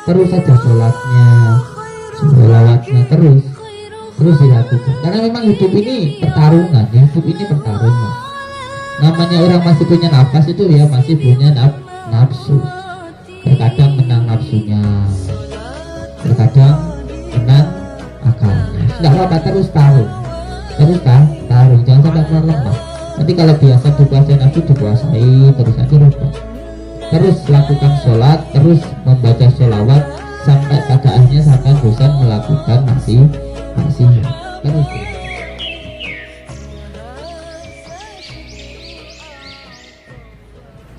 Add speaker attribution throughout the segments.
Speaker 1: terus saja sholatnya, sholawatnya terus dilakukan. Karena memang hidup ini pertarungan, namanya orang masih punya nafas itu ya masih punya nafsu. Terkadang menang nafsunya, terkadang menang akalnya. Tidak apa-apa, terus tarung, jangan sampai keluar lemah. Nanti kalau biasa dikuasai nafsu, dikuasai terus aja rubah. Terus lakukan sholat, terus membaca sholawat sampai pada akhirnya sampai bosan melakukan maksiat terus.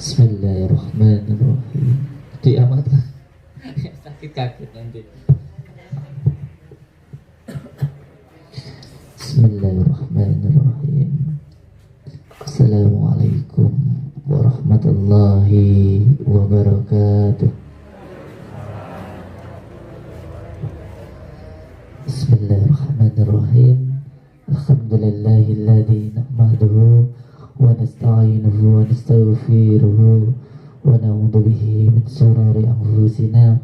Speaker 1: Bismillahirrahmanirrahim. Diamatkan. Sakit kaget nanti. Bismillahirrahmanirrahim. Assalamualaikum warahmatullahi wabarakatuh. Bismillahirrahmanirrahim. Alhamdulillahilladzi nahmaduhu wa nasta'inuhu wa nastaghfiruhu wa na'udzu bihi min shururi anfusina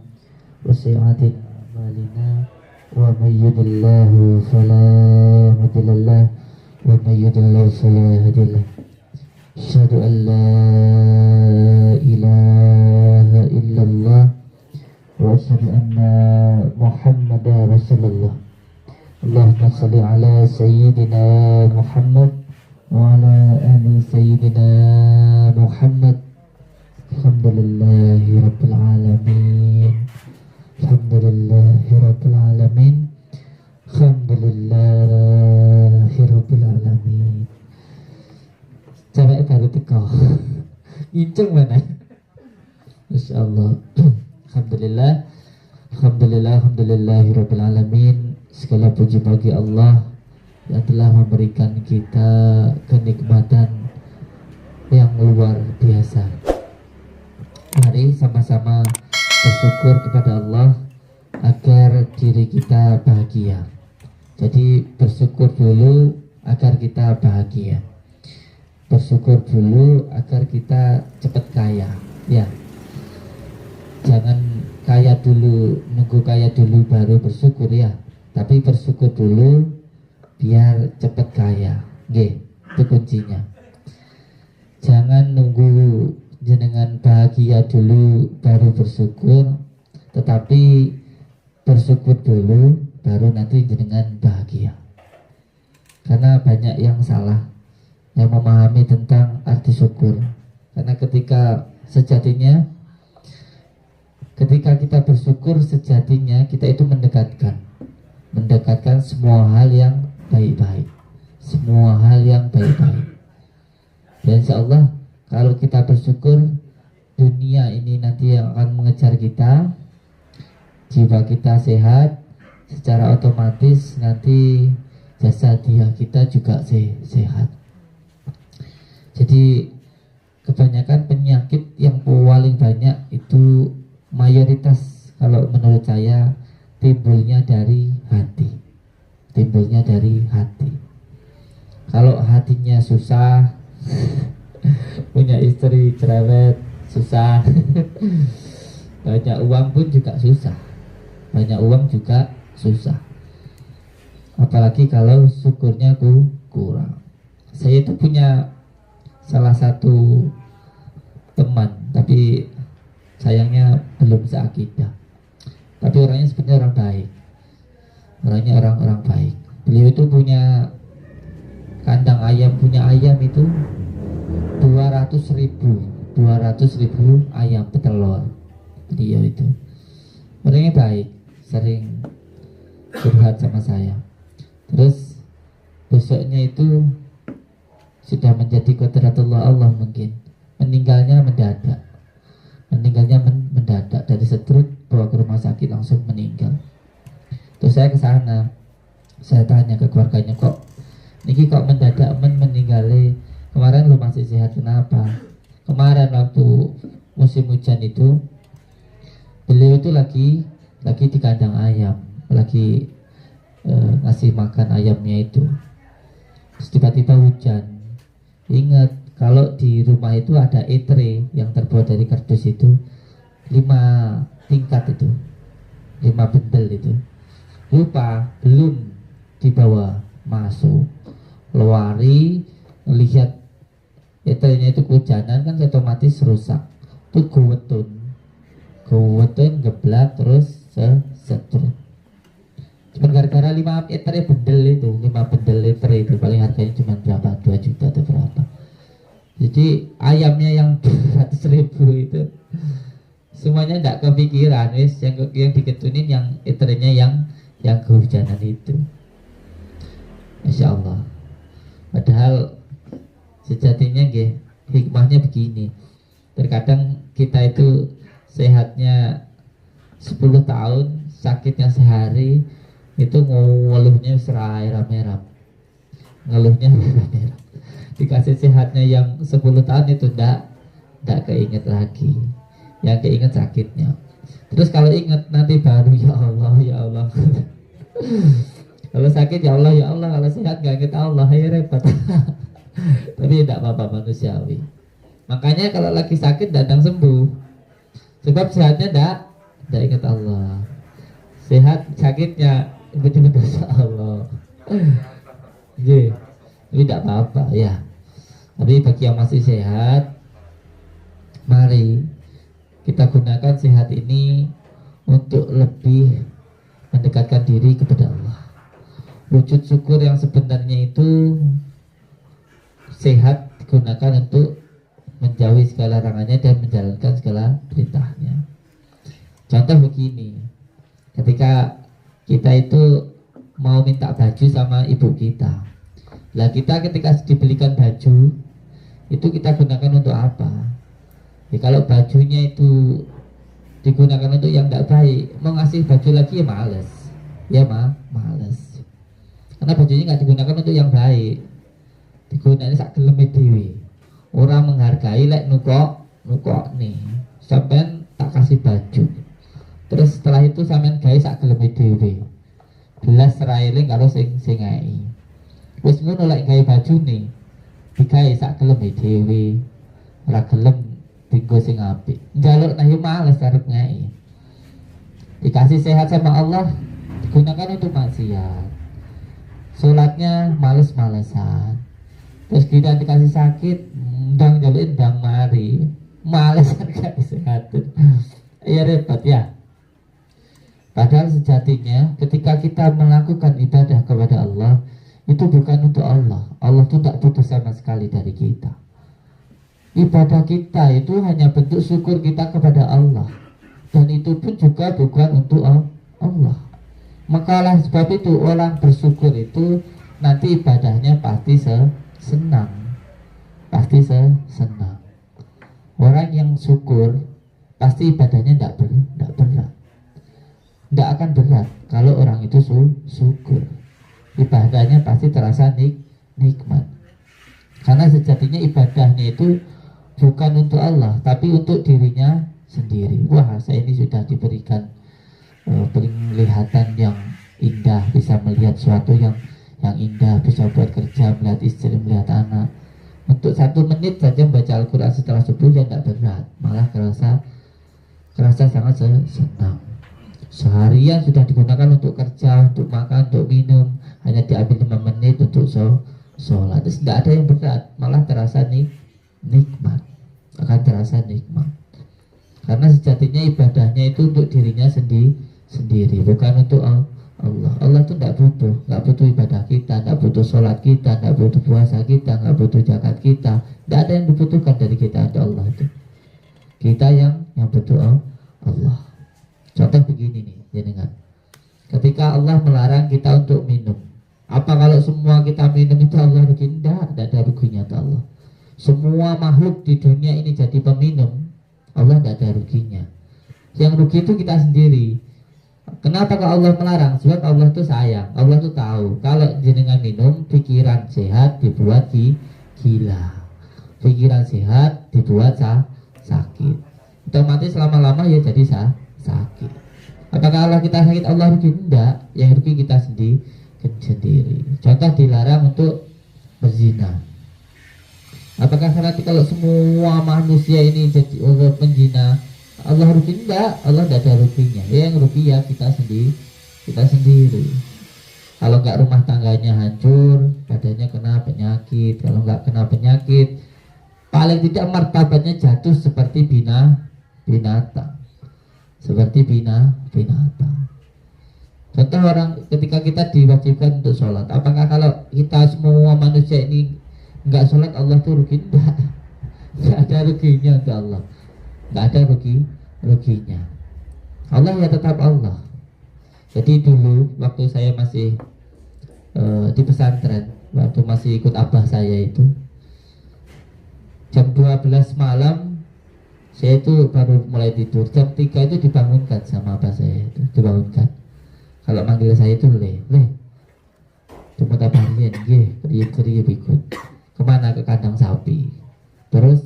Speaker 1: wa sayyi'ati a'malina wa may yahdihillahu fala mudilla lahu wa may yudlil fala hadiya lahu. Asyhadu an la ilaha illallah wa asyhadu anna Muhammadar Rasulullah. Allahumma shalli ala sayyidina Muhammad wa ala ali sayyidina Muhammad. Alhamdulillahi rabbil alamin. Alhamdulillahi rabbil alamin. Alhamdulillahi rabbil alamin. Sampai baru teko. Incung mana? Masyaallah. Alhamdulillahi rabbil alamin. Segala puji bagi Allah yang telah memberikan kita kenikmatan yang luar biasa. Mari sama-sama bersyukur kepada Allah agar diri kita bahagia. Jadi bersyukur dulu agar kita bahagia. Bersyukur dulu agar kita cepat kaya. Ya. Jangan kaya dulu, nunggu kaya dulu baru bersyukur ya. Tapi bersyukur dulu biar cepat kaya. Nggih, itu kuncinya. Jangan nunggu jenengan bahagia dulu baru bersyukur, tetapi bersyukur dulu baru nanti jenengan bahagia. Karena banyak yang salah yang memahami tentang arti syukur. Karena ketika kita bersyukur sejatinya kita itu mendekatkan semua hal yang baik-baik. Dan insya Allah kalau kita bersyukur, dunia ini nanti yang akan mengejar kita, jiwa kita sehat, secara otomatis nanti jasadiah kita juga sehat. Jadi kebanyakan penyakit yang paling banyak itu mayoritas kalau menurut saya timbulnya dari hati. Kalau hatinya susah, punya istri cerewet, susah. Banyak uang pun juga susah. Apalagi kalau syukurnya kurang. Saya itu punya salah satu teman, tapi sayangnya belum seakidah. Tapi orangnya sebenarnya orang baik. Orang baik. Beliau itu punya kandang ayam, itu 200.000 ayam petelur. Beliau itu orangnya baik, sering curhat sama saya. Terus besoknya itu sudah menjadi qadratullah Allah, mungkin meninggalnya mendadak dari stroke, bawa ke rumah sakit langsung meninggal. Terus saya ke sana, saya tanya ke keluarganya, kok mendadak meninggali, kemarin lu masih sehat, kenapa? Kemarin waktu musim hujan itu beliau itu lagi di kandang ayam, lagi ngasih makan ayamnya itu. Terus tiba-tiba hujan. Ingat kalau di rumah itu ada etre yang terbuat dari kardus itu 5 tingkat itu. 5 bendel itu. Lupa, belum dibawa masuk, lewari lihat eternya itu kehujanan kan otomatis rusak. Tuh gowetun geblak terus setruk. Cuma gara-gara 5 eternya bendel itu, 5 bendel liter itu paling harganya cuma berapa? 2 juta atau berapa. Jadi ayamnya yang 200.000 itu semuanya tidak kepikiran, wis yang diketunin yang eternya yang kehujanan itu. Masya Allah. Padahal sejatinya hikmahnya begini. Terkadang kita itu sehatnya 10 tahun, sakitnya sehari, itu ngeluhnya serai rame-ram, ngeluhnya rame-ram. Dikasih sehatnya yang 10 tahun itu ndak keinget lagi, yang keinget sakitnya. Terus kalau ingat nanti baru ya Allah. Kalau sakit ya Allah, kalau sehat gak inget Allah, ya repot. Tapi tidak apa-apa, manusiawi. Makanya kalau lagi sakit datang sembuh, sebab sehatnya tidak ingat Allah. Sehat sakitnya betul-betul Allah. Jadi tidak apa-apa ya. Tapi bagi yang masih sehat, mari kita gunakan sehat ini untuk lebih mendekatkan diri kepada Allah. Wujud syukur yang sebenarnya itu sehat digunakan untuk menjauhi segala larangannya dan menjalankan segala perintahnya. Contoh begini, ketika kita itu mau minta baju sama ibu kita, lah kita ketika dibelikan baju itu kita gunakan untuk apa? Ya, kalau bajunya itu digunakan untuk yang tidak baik, mau ngasih baju lagi ya males, males. Karena bajunya nggak digunakan untuk yang baik, digunakan sak geleme dhewe. Orang menghargai lek nukok nih, sampean tak kasih baju. Terus setelah itu sampean gawe sak geleme dhewe. Belas serailing kalau sing ngai. Wis ngono lek gawe baju nih, digawe sak geleme dhewe. Ora gelem dienggo sing apik. Njaluk nah yo males arep ngai. Dikasih sehat sama Allah digunakan untuk maksiat. Sholatnya males-malesan. Terus kita dikasih sakit, ndang jaluin ndang mari, males harga kesehatan. Ya repot ya. Padahal sejatinya ketika kita melakukan ibadah kepada Allah, itu bukan untuk Allah. Allah itu tak butuh sama sekali dari kita. Ibadah kita itu hanya bentuk syukur kita kepada Allah, dan itu pun juga bukan untuk Allah. Makalah sebab itu orang bersyukur itu nanti ibadahnya pasti senang. Pasti senang. Orang yang syukur pasti ibadahnya tidak berat. Tidak akan berat kalau orang itu syukur. Ibadahnya pasti terasa nikmat. Karena sejatinya ibadahnya itu bukan untuk Allah, tapi untuk dirinya sendiri. Wah, saya ini sudah diberikan penglihatan yang indah, bisa melihat sesuatu yang indah, bisa buat kerja, melihat istri, melihat anak. Untuk 1 menit saja membaca Al-Quran setelah subuh ya tidak berat, malah kerasa sangat senang. Seharian sudah digunakan untuk kerja, untuk makan, untuk minum, hanya diambil 5 menit untuk sholat. Terus tidak ada yang berat, malah terasa nikmat, akan terasa nikmat. Karena sejatinya ibadahnya itu untuk dirinya sendiri, bukan untuk Allah. Allah itu tidak butuh ibadah kita, tidak butuh sholat kita, tidak butuh puasa kita, tidak butuh zakat kita. Tidak ada yang dibutuhkan dari kita, ada Allah itu. Kita yang butuh Allah. Contoh begini nih, jangan. Ketika Allah melarang kita untuk minum, apa kalau semua kita minum itu Allah rugi? Tidak ada ruginya Allah. Semua makhluk di dunia ini jadi peminum, Allah tidak ada ruginya. Yang rugi itu kita sendiri. Kenapa kalau Allah melarang? Sebab Allah itu sayang. Allah itu tahu kalau jenengan minum, pikiran sehat dibuat gila, pikiran sehat dibuat sakit. Otomatis lama-lama ya jadi sakit. Apakah Allah kita sakit Allah rugi? Tidak. Yang rugi kita sendiri. Contoh dilarang untuk berzina. Apakah nanti kalau semua manusia ini jadi penjina, Allah rugi enggak, Allah tidak ada ruginya. Yang rugi ya kita sendiri. Kalau enggak rumah tangganya hancur, badannya kena penyakit. Kalau enggak kena penyakit, paling tidak martabatnya jatuh seperti binatang. Seperti binatang. Contoh orang ketika kita diwajibkan untuk sholat, apakah kalau kita semua manusia ini enggak sholat Allah tuh rugi? Enggak ada ruginya untuk Allah. Enggak ada ruginya. Allah ya tetap Allah. Jadi dulu waktu saya masih di pesantren, waktu masih ikut abah saya itu, jam 12 malam saya itu baru mulai tidur. Jam 3 itu dibangunkan sama abah saya itu, dibangunkan. Kalau manggil saya itu le, cuma tabarian, kriip ikut. Kemana? Ke kandang sapi. Terus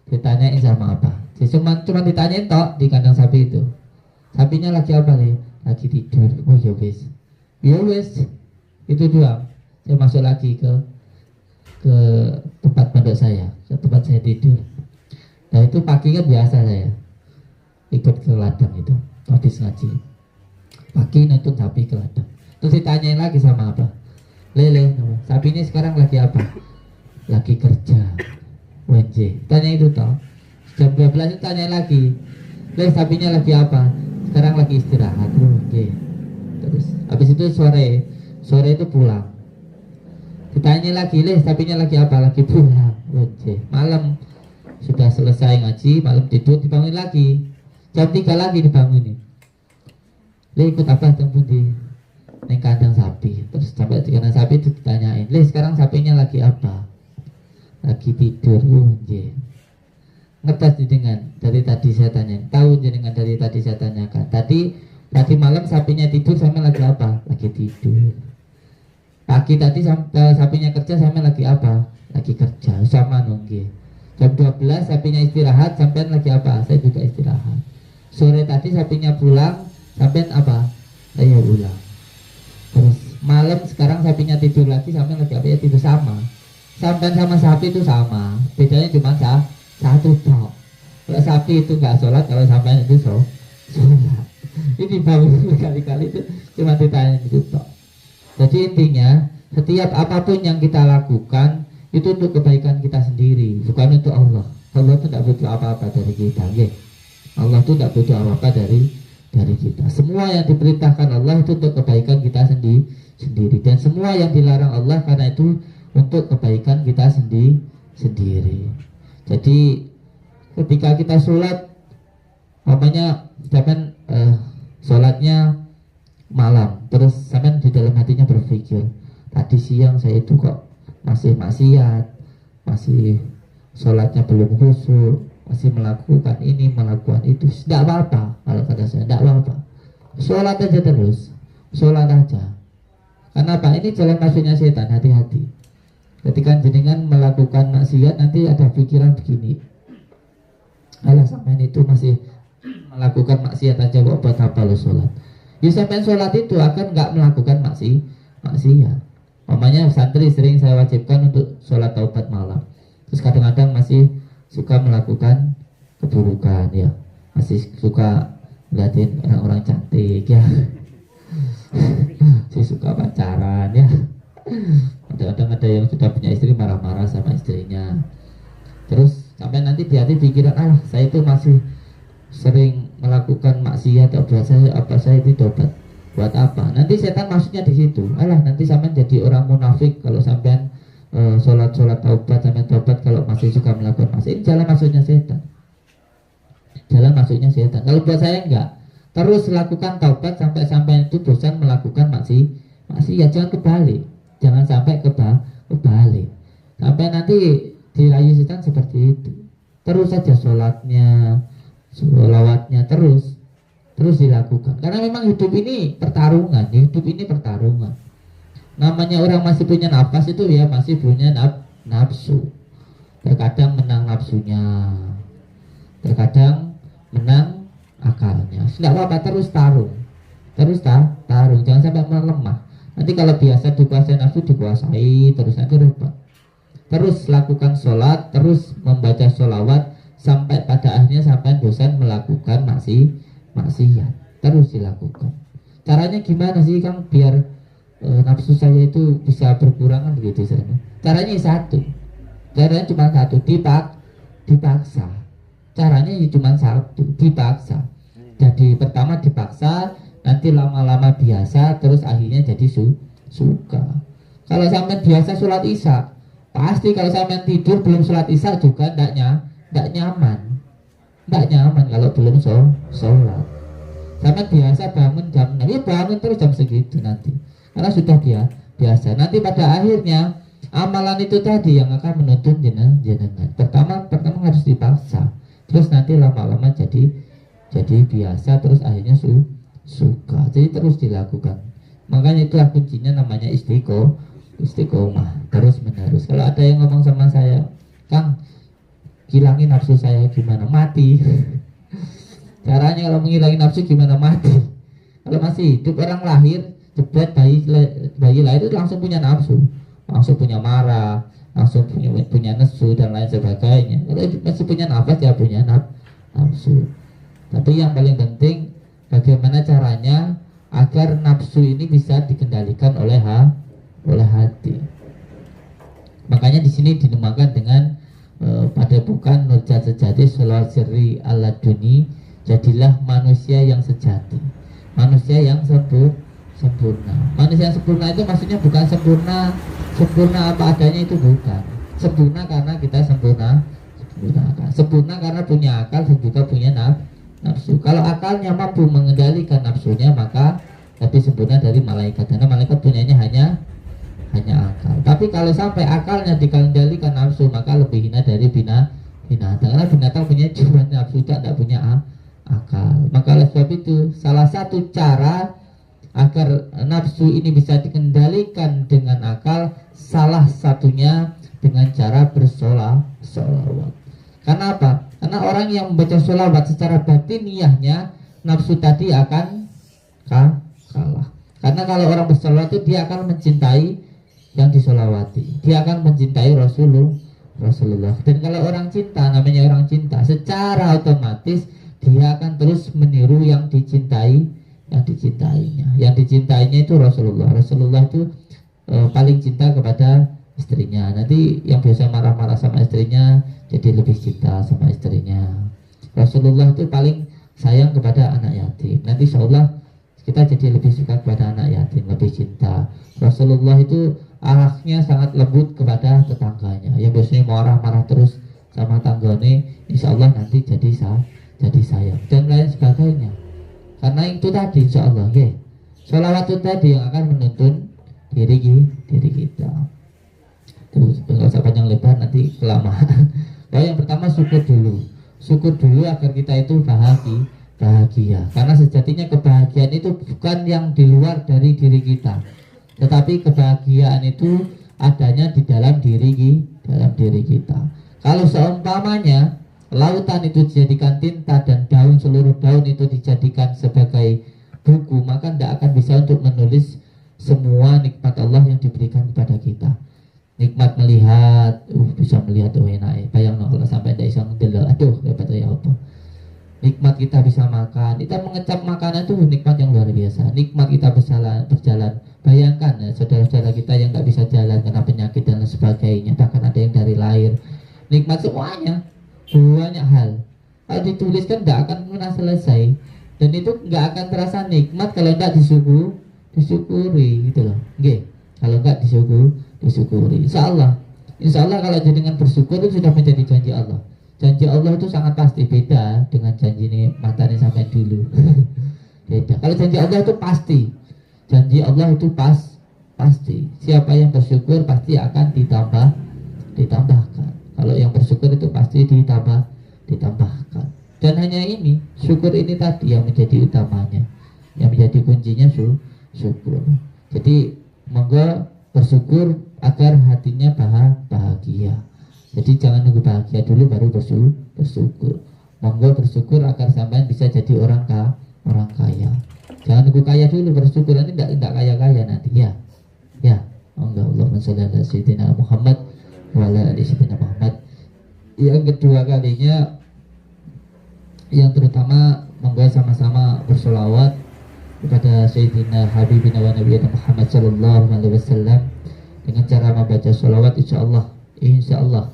Speaker 1: ditanyain sama apa? Cuma ditanyain tok di kandang sapi itu. Sapinya lagi apa le? Lagi tidur. Oh ya wes, itu doang. Saya masuk lagi ke tempat pondok saya, ke tempat saya tidur. Nah itu pagi kan biasa saya ikut ke ladang itu, habis ngaji. Pagi nonton sapi ke ladang. Terus ditanyain lagi sama apa? Lele, sapi ini sekarang lagi apa? Lagi kerja. WJ. Tanya itu toh. Jam 12 itu tanya lagi. Le, sapinya lagi apa? Sekarang lagi istirahat. Oke. Terus habis itu sore itu pulang. Ditanya lagi, le, sapinya lagi apa? Lagi pulang. Oke. Malam sudah selesai ngaji, malam tidur, dibangun lagi. Jam 3 lagi dibangunin. Le, ikut apa tempuh di neng kandang sapi. Terus sampai di kandang sapi itu ditanyain, le, sekarang sapinya lagi apa? Lagi tidur. Ngetes jenengan dari tadi saya tanya, tahu jenengan dari tadi saya tanyakan. Tadi malam sapinya tidur, sama lagi apa? Lagi tidur. Pagi tadi sapinya kerja, sama lagi apa? Lagi kerja. Sama nunggu. Jam 12 sapinya istirahat, sampai lagi apa? Saya juga istirahat. Sore tadi sapinya pulang, sampai apa? Saya ulang. Terus malam sekarang sapinya tidur lagi, sampai lagi apa? Ya tidur sama. Sampai sama sapi itu sama, bedanya cuma satu tok. Kalau sapi itu nggak sholat, kalau sampai itu sholat. Ini bangun berkali-kali itu cuma ditanya itu tok. Jadi intinya setiap apapun yang kita lakukan itu untuk kebaikan kita sendiri, bukan untuk Allah. Allah itu tidak butuh apa-apa dari kita, ya. Allah itu tidak butuh apa-apa dari kita. Semua yang diperintahkan Allah itu untuk kebaikan kita sendiri, dan semua yang dilarang Allah karena itu untuk kebaikan kita sendiri. Jadi ketika kita sholat, namanya zaman sholatnya malam, terus sampai di dalam hatinya berpikir, tadi siang saya itu kok masih maksiat, masih sholatnya belum khusyuk, masih melakukan ini, melakukan itu. Tidak apa-apa, kalau kata saya, tidak apa-apa. Sholat aja terus, sholat aja. Karena apa? Ini jalan masuknya setan, hati-hati. Ketika jenengan melakukan maksiat, nanti ada pikiran begini, alah sampean itu masih melakukan maksiat aja kok, buat apa lo sholat? Ya sampean sholat itu akan nggak melakukan maksiat. Mamanya santri sering saya wajibkan untuk sholat taubat malam. Terus kadang-kadang masih suka melakukan keburukan, ya, masih suka ngeliatin orang-orang cantik, ya, masih suka pacaran, ya. Kadang-kadang ada yang sudah punya istri marah-marah sama istrinya. Terus sampai nanti di hati pikiran, saya itu masih sering melakukan maksiat, saya itu tobat buat apa? Nanti setan maksudnya di situ. Nanti sampai jadi orang munafik kalau sampai sholat taubat, sampai tobat kalau masih suka melakukan maksiat. Ini jalan masuknya setan. Jalan masuknya setan. Kalau buat saya enggak. Terus lakukan taubat sampai itu bosan melakukan maksiat, jangan kebalik. Jangan sampai kebalik. Sampai nanti dirayu setan seperti itu. Terus saja sholatnya, sholawatnya terus dilakukan. Karena memang hidup ini pertarungan. Namanya orang masih punya nafas itu, ya masih punya nafsu. Terkadang menang nafsunya, terkadang menang akalnya. Tidak apa-apa, terus tarung. Jangan sampai melemah. Nanti kalau biasa dikuasai nafsu, dikuasai terus, nanti repot. Terus lakukan sholat, terus membaca sholawat, sampai pada akhirnya sampai bosan melakukan maksiat, terus dilakukan. Caranya gimana sih Kang biar nafsu saya itu bisa berkurang kan begitu sebenarnya? Caranya satu, caranya cuma satu, dipaksa. Caranya cuma satu, dipaksa. Jadi pertama dipaksa, nanti lama-lama biasa, terus akhirnya jadi suka. Kalau sampai biasa sholat isya, pasti kalau sampai tidur belum sholat isya juga tidak nyaman, kalau belum sholat. Sampai biasa bangun jam 6, ya bangun terus jam segitu nanti, karena sudah biasa. Nanti pada akhirnya amalan itu tadi yang akan menuntun jenengan. Pertama harus dipaksa, terus nanti lama-lama jadi biasa, terus akhirnya suka. Jadi terus dilakukan. Makanya itulah kuncinya, namanya istiqomah terus menerus. Kalau ada yang ngomong sama saya, Kang, hilangin nafsu saya gimana? Mati. Caranya kalau menghilangin nafsu gimana? Mati. Kalau masih hidup, orang lahir jebret, bayi lahir itu langsung punya nafsu, langsung punya marah, langsung punya nesu dan lain sebagainya. Kalau masih punya nafas ya punya nafsu. Tapi yang paling penting bagaimana caranya agar nafsu ini bisa dikendalikan oleh hati. Makanya di sini dinamakan dengan pada bukan nurjat sejati sholawat sirri ala duni, jadilah manusia yang sejati, manusia yang sempurna. Manusia yang sempurna itu maksudnya bukan sempurna apa adanya, itu bukan. Sempurna karena kita sempurna karena punya akal dan juga punya nafsu. Kalau akalnya mampu mengendalikan nafsunya, maka lebih sempurna dari malaikat, karena malaikat punyanya hanya akal. Tapi kalau sampai akalnya dikendalikan nafsu, maka lebih hina dari binatang, karena binatang punya cuma nafsu, tidak punya akal. Maka oleh sebab itu salah satu cara agar nafsu ini bisa dikendalikan dengan akal, salah satunya dengan cara bersolawat. Karena apa? Karena orang yang membaca sholawat secara batiniahnya, nafsu tadi akan kalah. Karena kalau orang bersolawat itu dia akan mencintai yang disolawati, dia akan mencintai Rasulullah. Dan kalau orang cinta, namanya orang cinta, secara otomatis dia akan terus meniru yang dicintainya. Yang dicintainya itu Rasulullah. Rasulullah itu paling cinta kepada istrinya. Nanti yang biasa marah-marah sama istrinya jadi lebih cinta sama istrinya. Rasulullah itu paling sayang kepada anak yatim. Nanti insyaallah kita jadi lebih suka kepada anak yatim, lebih cinta. Rasulullah itu akhlaknya sangat lembut kepada tetangganya. Yang biasanya marah-marah terus sama tanggane, insyaallah nanti jadi sayang dan lain sebagainya. Karena itu tadi insyaallah ya. Sholawat itu tadi yang akan menuntun diri kita. Terus nggak usah panjang lebar, nanti kelamaan. Nah, yang pertama syukur dulu agar kita itu bahagia. Karena sejatinya kebahagiaan itu bukan yang di luar dari diri kita, tetapi kebahagiaan itu adanya di dalam diri kita. Kalau seumpamanya lautan itu dijadikan tinta dan seluruh daun itu dijadikan sebagai buku, maka tidak akan bisa untuk menulis semua nikmat Allah yang diberikan kepada kita. Nikmat melihat, bisa melihat enak. Bayang kalau sampai tidak bisa ngedelok, aduh repot ya apa. Nikmat kita bisa makan, kita mengecap makanan itu nikmat yang luar biasa. Nikmat kita berjalan. Bayangkan ya, saudara-saudara kita yang nggak bisa jalan karena penyakit dan lain sebagainya, bahkan ada yang dari lahir. Nikmat semuanya, banyak hal. Kalau dituliskan tidak akan pernah selesai, dan itu nggak akan terasa nikmat kalau tidak disyukuri gitu loh. Nggih, kalau nggak disyukuri. Insya Allah kalau dengan bersyukur itu sudah menjadi janji Allah. Janji Allah itu sangat pasti, beda dengan janji ini matanya sampai dulu. Beda. Kalau janji Allah itu pasti, janji Allah itu pasti. Siapa yang bersyukur pasti akan ditambahkan. Kalau yang bersyukur itu pasti ditambahkan. Dan hanya ini, syukur ini tadi yang menjadi utamanya, yang menjadi kuncinya syukur. Jadi monggo bersyukur agar hatinya bahagia. Jadi jangan nunggu bahagia dulu baru bersyukur. Monggo bersyukur agar sampean bisa jadi orang kaya. Jangan nunggu kaya dulu bersyukur, nanti tidak kaya nanti ya. Allahumma sholli ala sayyidina Muhammad wa ala ali sayyidina Muhammad. Yang kedua kalinya yang terutama monggo sama-sama bersolawat kepada Sayyidina Habibina wa Nabiyina Muhammad sallallahu alaihi wasallam. Dengan cara membaca solawat, insya Allah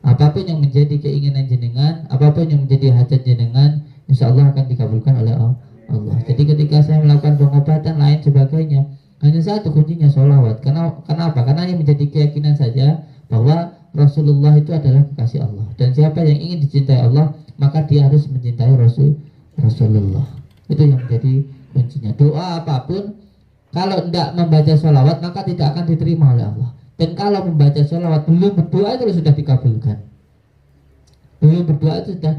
Speaker 1: apapun yang menjadi keinginan jenengan, apapun yang menjadi hajat jenengan, insya Allah akan dikabulkan oleh Allah. Jadi ketika saya melakukan pengobatan lain sebagainya, hanya satu kuncinya solawat. Kenapa? Karena ini menjadi keyakinan saja bahwa Rasulullah itu adalah kekasih Allah, dan siapa yang ingin dicintai Allah maka dia harus mencintai Rasulullah. Itu yang menjadi kuncinya. Doa apapun kalau tidak membaca sholawat maka tidak akan diterima oleh Allah. Dan kalau membaca sholawat belum berdoa itu sudah dikabulkan. Belum berdoa itu sudah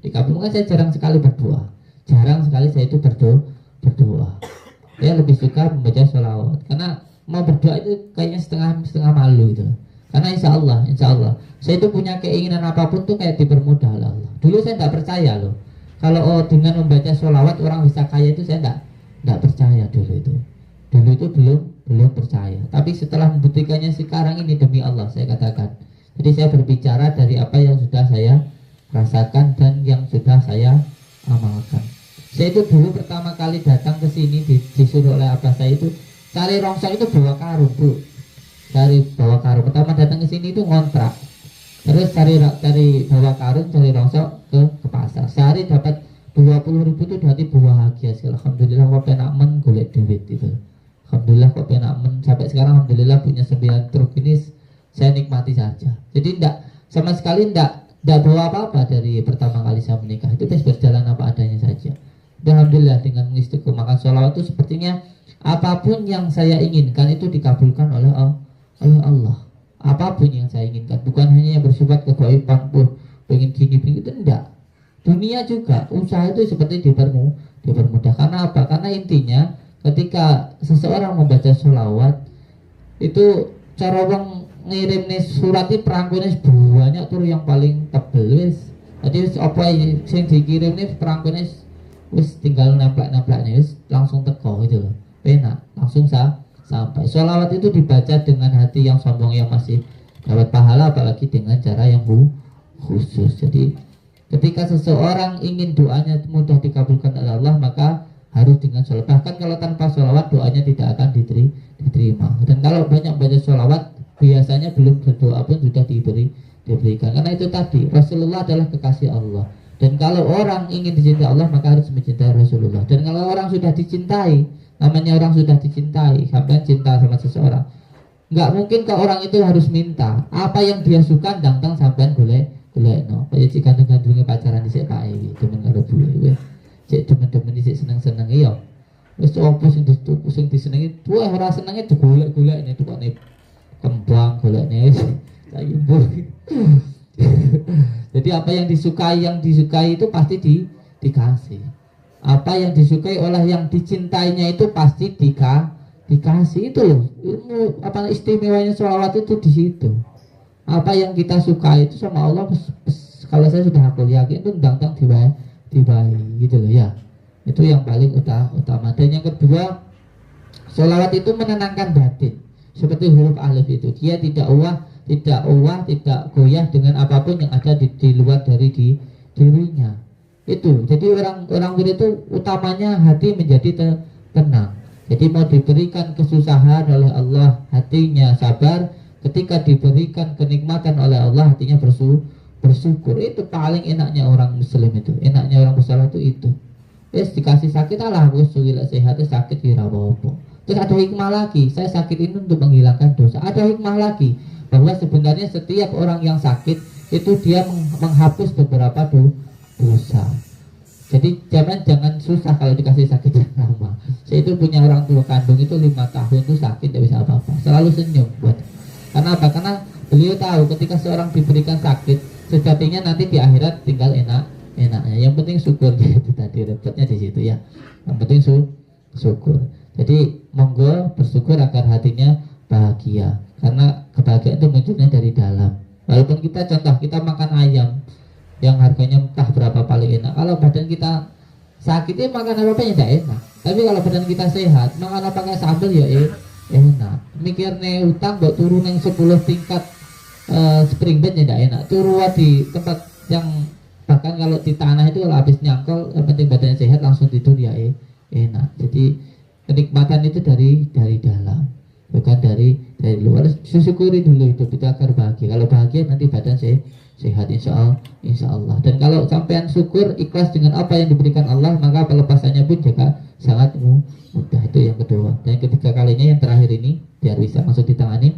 Speaker 1: dikabulkan. Saya jarang sekali berdoa. Jarang sekali saya itu berdoa. Saya lebih suka membaca sholawat karena mau berdoa itu kayaknya setengah malu gitu. Karena insya Allah saya itu punya keinginan apapun tuh kayak dipermudah oleh Allah. Dulu saya tidak percaya loh kalau dengan membaca sholawat orang bisa kaya, itu saya tidak percaya dulu itu belum percaya. Tapi setelah membuktikannya sekarang ini, demi Allah saya katakan. Jadi saya berbicara dari apa yang sudah saya rasakan dan yang sudah saya amalkan. Saya itu dulu pertama kali datang ke sini disuruh oleh abah saya itu cari rongsok itu bawa karung, Bu. Bawa karung. Pertama datang ke sini itu ngontrak. Terus cari bawa karung, cari rongsok ke pasar. Sehari dapat 20.000 itu hati bahagia sekali. Alhamdulillah kok penak men golek duit itu. Alhamdulillah kok penak men, sampai sekarang alhamdulillah punya 9 truk ini saya nikmati saja. Jadi sama sekali tidak bawa apa-apa dari pertama kali saya menikah. Itu berjalan apa adanya saja. Dan alhamdulillah dengan mengistiqomahkan sholawat itu sepertinya apapun yang saya inginkan itu dikabulkan oleh Allah. Apapun yang saya inginkan, bukan hanya yang bersifat kegaiban, pengen gini itu enggak. Dunia juga usaha itu seperti dipermudah. Karena apa? Karena intinya ketika seseorang membaca sholawat itu cara orang ngirim nih surat ini perangkunya banyak tuh yang paling tebel wis. Jadi apa yang dikirim nih perangkunya wis tinggal nemplak-nemplaknya wis langsung teko gitu loh. Enak, langsung sampai. Sholawat itu dibaca dengan hati yang sombong yang masih dapat pahala, apalagi dengan cara yang khusus. Jadi ketika seseorang ingin doanya mudah dikabulkan oleh Allah maka harus dengan sholawat. Bahkan kalau tanpa sholawat doanya tidak akan diterima. Dan kalau banyak baca sholawat biasanya belum berdoa pun sudah diberikan. Karena itu tadi Rasulullah adalah kekasih Allah. Dan kalau orang ingin dicintai Allah maka harus mencintai Rasulullah. Dan kalau orang sudah dicintai, namanya orang sudah dicintai, sampai cinta sama seseorang, nggak mungkin ke orang itu harus minta apa yang dia suka, dangdang sampean golek no. Kayak jika gandrunge pacaran dhisik Pak iki, demen karo bule. Cek demen-demen dhisik seneng-seneng iya. Wis opo sing disenengi, tuh ora senenge digolek-golekne tukane kembang golekne saiki mbur. Jadi apa yang disukai itu pasti dikasih. Apa yang disukai oleh yang dicintainya itu pasti dikasih. Itu loh ilmu apa istimewanya sholawat itu di situ. Apa yang kita suka itu sama Allah kalau saya sudah aku yakin itu dangdang dibayar gitu loh ya. Itu yang paling utama. Dan yang kedua, sholawat itu menenangkan batin. Seperti huruf alif itu, dia tidak tidak goyah dengan apapun yang ada di luar dari dirinya. Itu jadi orang itu utamanya hati menjadi tenang. Jadi mau diberikan kesusahan oleh Allah, hatinya sabar. Ketika diberikan kenikmatan oleh Allah, hatinya bersyukur. Itu paling enaknya orang muslim itu. Enaknya orang bersalah itu. Dikasih sakit Allah, wis sehat sakit kira apa. Terus ada hikmah lagi. Saya sakit ini untuk menghilangkan dosa. Ada hikmah lagi bahwa sebenarnya setiap orang yang sakit itu dia menghapus beberapa dosa. Jadi jangan susah kalau dikasih sakit yang lama. Saya itu punya orang tua kandung itu 5 tahun itu sakit tidak bisa apa-apa. Selalu senyum buat. Karena apa? Karena beliau tahu ketika seorang diberikan sakit, sejatinya nanti di akhirat tinggal enaknya. Yang penting syukur itu tadi repotnya di situ ya. Yang penting syukur. Jadi monggo bersyukur agar hatinya bahagia. Karena kebahagiaan itu munculnya dari dalam. Walaupun kita makan ayam yang harganya entah berapa paling enak, kalau badan kita sakit ya makan apa-apa ya tidak enak. Tapi kalau badan kita sehat, makan apa pakai sambal ya enak. Mikirnya utang buat turun yang 10 tingkat spring bed ya tidak enak. Turun di tempat yang Bahkan kalau di tanah itu kalau habis nyangkol, yang penting badannya sehat langsung tidur ya enak. Jadi kenikmatan itu dari dalam, bukan dari luar. Syukuri dulu hidup itu agar bahagia. Kalau bahagia nanti badan sehat insya Allah. Dan kalau sampean syukur ikhlas dengan apa yang diberikan Allah, maka pelepasannya pun juga sangat mudah. Itu yang kedua. Dan yang ketiga kalinya, yang terakhir ini biar bisa langsung ditangani,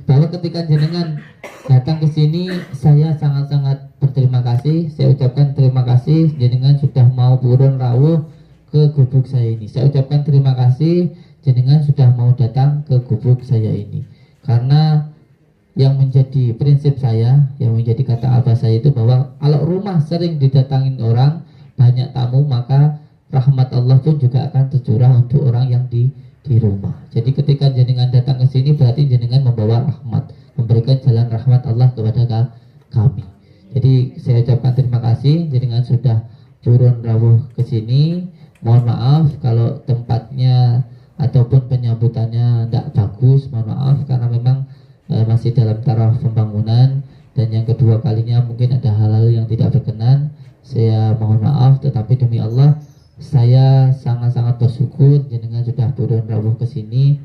Speaker 1: bahwa ketika jenengan datang ke sini, saya sangat-sangat berterima kasih. Saya ucapkan terima kasih jenengan sudah mau turun rawuh ke gubuk saya ini. Saya ucapkan terima kasih jenengan sudah mau datang ke gubuk saya ini. Karena yang menjadi prinsip saya, yang menjadi kata abah saya itu bahwa kalau rumah sering didatangin orang, banyak tamu, maka rahmat Allah pun juga akan tercurah untuk orang yang di rumah. Jadi ketika jenengan datang ke sini berarti jenengan membawa rahmat, memberikan jalan rahmat Allah kepada kami. Jadi saya ucapkan terima kasih jenengan sudah turun rawuh ke sini. Mohon maaf kalau tempatnya ataupun penyambutannya tidak bagus, mohon maaf karena memang masih dalam taraf pembangunan. Dan yang kedua kalinya mungkin ada hal-hal yang tidak berkenan, saya mohon maaf. Tetapi demi Allah saya sangat-sangat bersyukur jenengan sudah turun rawuh ke sini.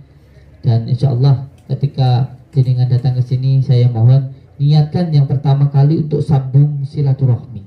Speaker 1: Dan insya Allah ketika jenengan datang ke sini, saya mohon niatkan yang pertama kali untuk sambung silaturahmi,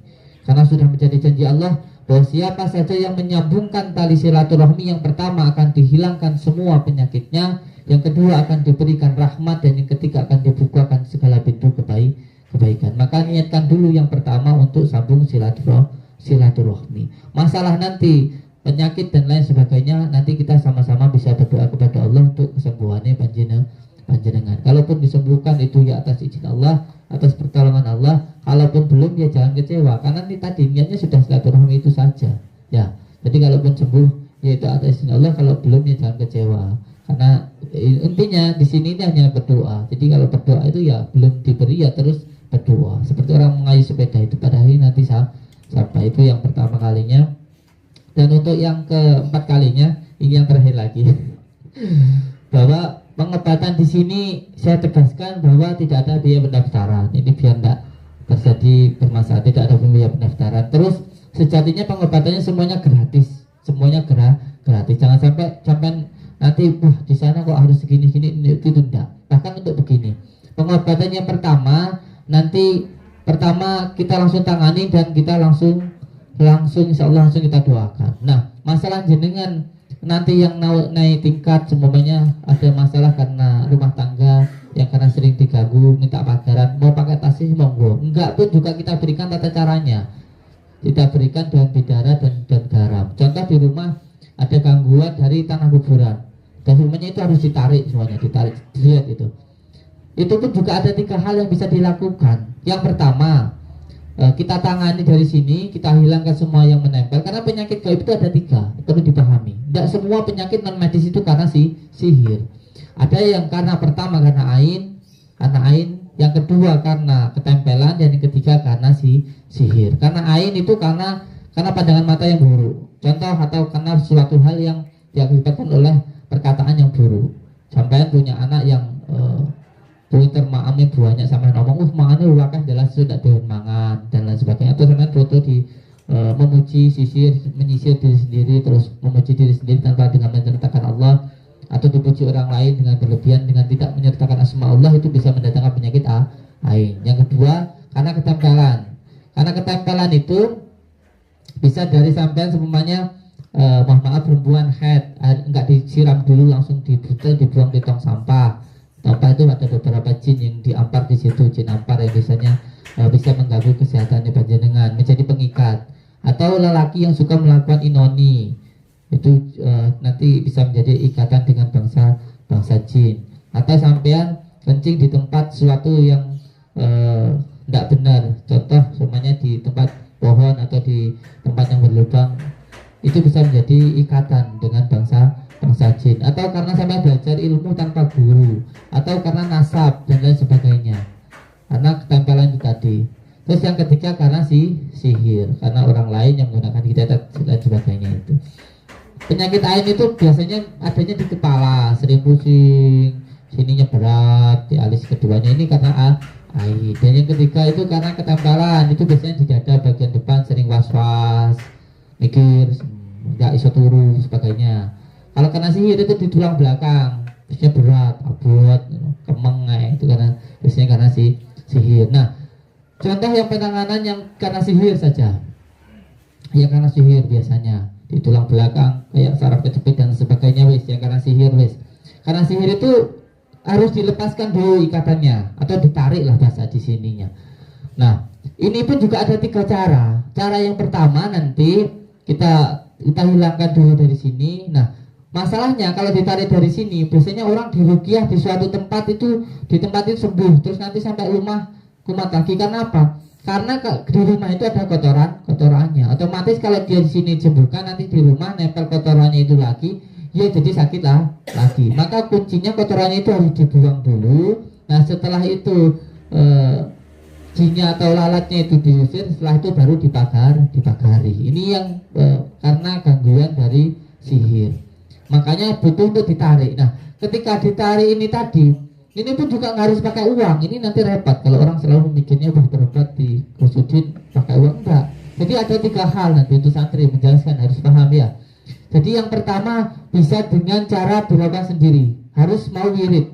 Speaker 1: karena sudah menjadi janji Allah bahwa siapa saja yang menyambungkan tali silaturahmi, yang pertama akan dihilangkan semua penyakitnya, yang kedua akan diberikan rahmat, dan yang ketiga akan dibukakan segala pintu kebaikan. Maka niatkan dulu yang pertama untuk sambung silaturahmi. Masalah nanti penyakit dan lain sebagainya, nanti kita sama-sama bisa berdoa kepada Allah untuk kesembuhannya panjenengan. Kalaupun disembuhkan itu ya atas izin Allah, atas pertolongan Allah. Kalaupun belum ya jangan kecewa, karena ini tadi niatnya sudah silaturahmi itu saja. Ya, jadi kalaupun sembuh ya itu atas izin Allah, kalau belum ya jangan kecewa. Karena intinya di sini ini hanya berdoa. Jadi kalau berdoa itu ya belum diberi ya terus berdoa. Seperti orang mengayuh sepeda itu pada hari nanti sampai. Itu yang pertama kalinya. Dan untuk yang keempat kalinya, ini yang terakhir lagi, bahwa pengobatan di sini saya tegaskan bahwa tidak ada biaya pendaftaran. Ini biar tidak terjadi bermasalah, tidak ada biaya pendaftaran. Terus sejatinya pengobatannya semuanya gratis, gratis. Jangan sampai nanti di sana kok harus segini-gini, itu tidak. Bahkan untuk begini, pengobatan yang pertama kita langsung tangani dan kita langsung insya Allah langsung kita doakan. Nah, masalah jenengan nanti yang naik tingkat, semuanya ada masalah karena rumah tangga yang karena sering diganggu, minta pagaran, mau pakai tasih monggo, enggak pun juga kita berikan tata caranya. Kita berikan dengan bidara dan garam. Contoh di rumah ada gangguan dari tanah kuburan, dan semuanya itu harus ditarik, semuanya dilihat itu. Itu pun juga ada 3 hal yang bisa dilakukan. Yang pertama, kita tangani dari sini, kita hilangkan semua yang menempel, karena penyakit gaib itu ada 3, perlu dipahami. Tidak semua penyakit non medis itu karena sihir. Ada yang karena pertama karena ain, yang kedua karena ketempelan, dan yang ketiga karena sihir. Karena ain itu karena pandangan mata yang buruk, contoh, atau karena suatu hal yang diakibatkan oleh perkataan yang buruk. Sampai punya anak yang Twitter maamnya banyak, sampai ngomong mangannya wakah jelas sudah doyan mangan dan lain sebagainya. Atau sampai foto di memuji menyisir diri sendiri, terus memuji diri sendiri tanpa dengan menyertakan Allah, atau dipuji orang lain dengan berlebihan dengan tidak menyertakan asma Allah, itu bisa mendatangkan penyakit ain. Yang kedua karena ketempelan. Karena ketempelan itu bisa dari sampean semuanya maaf perempuan head, enggak disiram dulu langsung dibutel dibuang di tong sampah. Apa itu ada beberapa jin yang diampar di situ, jin ampar yang biasanya bisa mengganggu kesehatannya panjenengan, menjadi pengikat. Atau lelaki yang suka melakukan inoni, itu nanti bisa menjadi ikatan dengan bangsa jin. Atau sampean kencing di tempat suatu yang tidak benar, contoh semuanya di tempat pohon atau di tempat yang berlubang, itu bisa menjadi ikatan dengan bangsa jin. Atau karena sampai belajar ilmu tanpa guru, atau karena nasab dan lain sebagainya, karena ketempelan itu tadi. Terus yang ketiga karena sihir, karena orang lain yang menggunakan kita dan sebagainya. Itu penyakit ain itu biasanya adanya di kepala, sering pusing, sininya berat, di alis keduanya, ini karena Baik. Dan yang ketiga itu karena ketempelan, itu biasanya di dada bagian depan sering was-was, mikir, nggak iso turu sebagainya. Kalau kena sihir itu di tulang belakang, biasanya berat, abot, kemeng, itu karena biasanya karena sihir. Nah, contoh yang penanganan yang karena sihir saja, ya karena sihir biasanya di tulang belakang kayak saraf kejepit dan sebagainya, wis yang karena sihir wis. Karena sihir itu harus dilepaskan dulu ikatannya atau ditarik lah bahasa di sininya. Nah, ini pun juga ada 3 cara. Cara yang pertama nanti kita hilangkan dulu dari sini. Nah, masalahnya kalau ditarik dari sini, biasanya orang diruqyah di suatu tempat itu, di tempat itu sembuh, terus nanti sampai rumah kumat lagi. Karena apa? Karena di rumah itu ada kotorannya. Otomatis kalau dia di sini disembuhkan, nanti di rumah nempel kotorannya itu lagi, ya jadi sakit lah lagi. Maka kuncinya kotorannya itu harus dibuang dulu. Nah, setelah itu jinnya atau lalatnya itu diusir, setelah itu baru dipagari. Ini yang karena gangguan dari sihir. Makanya butuh untuk ditarik. Nah, ketika ditarik ini tadi, ini pun juga nggak harus pakai uang. Ini nanti repot kalau orang selalu memikirnya berobat di Kusudin pakai uang, enggak. Jadi ada 3 hal nanti untuk santri menjelaskan, harus paham ya. Jadi yang pertama bisa dengan cara dilakukan sendiri, harus mau wirid.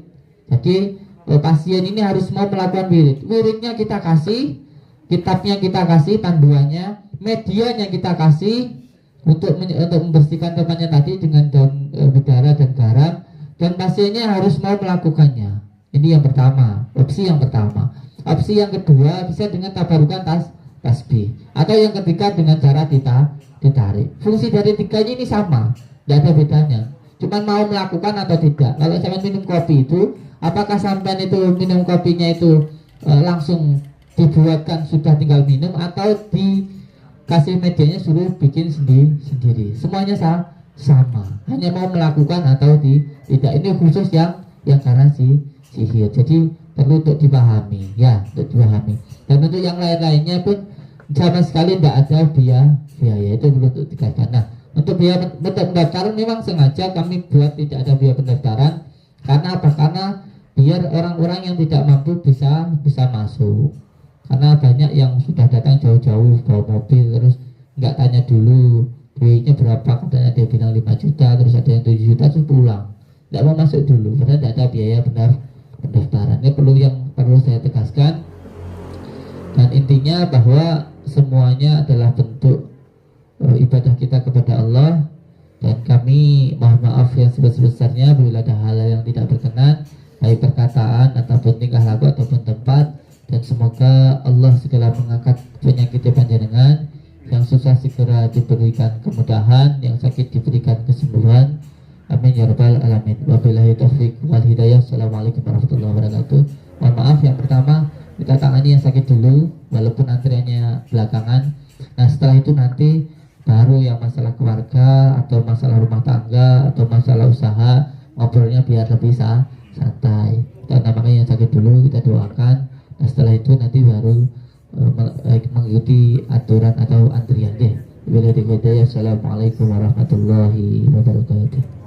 Speaker 1: Jadi pasien ini harus mau melakukan wirid. Wiridnya kita kasih, kitabnya kita kasih, panduannya, medianya kita kasih untuk membersihkan tempatnya tadi dengan daun bidara dan garam, dan pasiennya harus mau melakukannya. Ini yang pertama, opsi yang pertama. Opsi yang kedua bisa dengan tabarukan tasbih, atau yang ketiga dengan cara ditarik. Fungsi dari 3-nya ini sama, tidak ada bedanya. Cuman mau melakukan atau tidak. Kalau sampai minum kopi itu, apakah sampai itu minum kopinya itu langsung dibuatkan sudah tinggal minum, atau dikasih medianya suruh bikin sendiri. Semuanya sama. Hanya mau melakukan atau tidak. Ini khusus yang karena sihir. Jadi perlu untuk dipahami, ya, untuk dipahami. Dan untuk yang lain-lainnya pun sama sekali tidak ada biaya, itu perlu untuk dikatakan. Nah, untuk biaya pendaftaran memang sengaja kami buat tidak ada biaya pendaftaran. Karena apa? Karena biar orang-orang yang tidak mampu bisa masuk. Karena banyak yang sudah datang jauh-jauh bawa mobil, terus nggak tanya dulu biayanya berapa, katanya dia bilang 5 juta, terus ada yang 7 juta terus pulang, nggak mau masuk dulu, padahal tidak ada biaya pendaftaran. Ini perlu saya tegaskan. Dan intinya bahwa semuanya adalah bentuk ibadah kita kepada Allah, dan kami mohon maaf yang sebesar-besarnya bila ada hal yang tidak berkenan, baik perkataan ataupun tingkah laku ataupun tempat. Dan semoga Allah segera mengangkat penyakit panjenengan, yang susah segera diberikan kemudahan, yang sakit diberikan kesembuhan. Amin ya rabbal alamin. Wabillahi taufiq wal hidayah. Assalamualaikum warahmatullahi wabarakatuh. Mohon maaf, yang pertama kita tangani yang sakit dulu, walaupun antriannya belakangan. Nah, setelah itu nanti baru yang masalah keluarga atau masalah rumah tangga atau masalah usaha, ngobrolnya biar lebih santai. Kita namanya yang sakit dulu, kita doakan. Nah, setelah itu nanti baru mengikuti aturan atau antrian deh. Wabillahi taufiq. Assalamualaikum warahmatullahi wabarakatuh.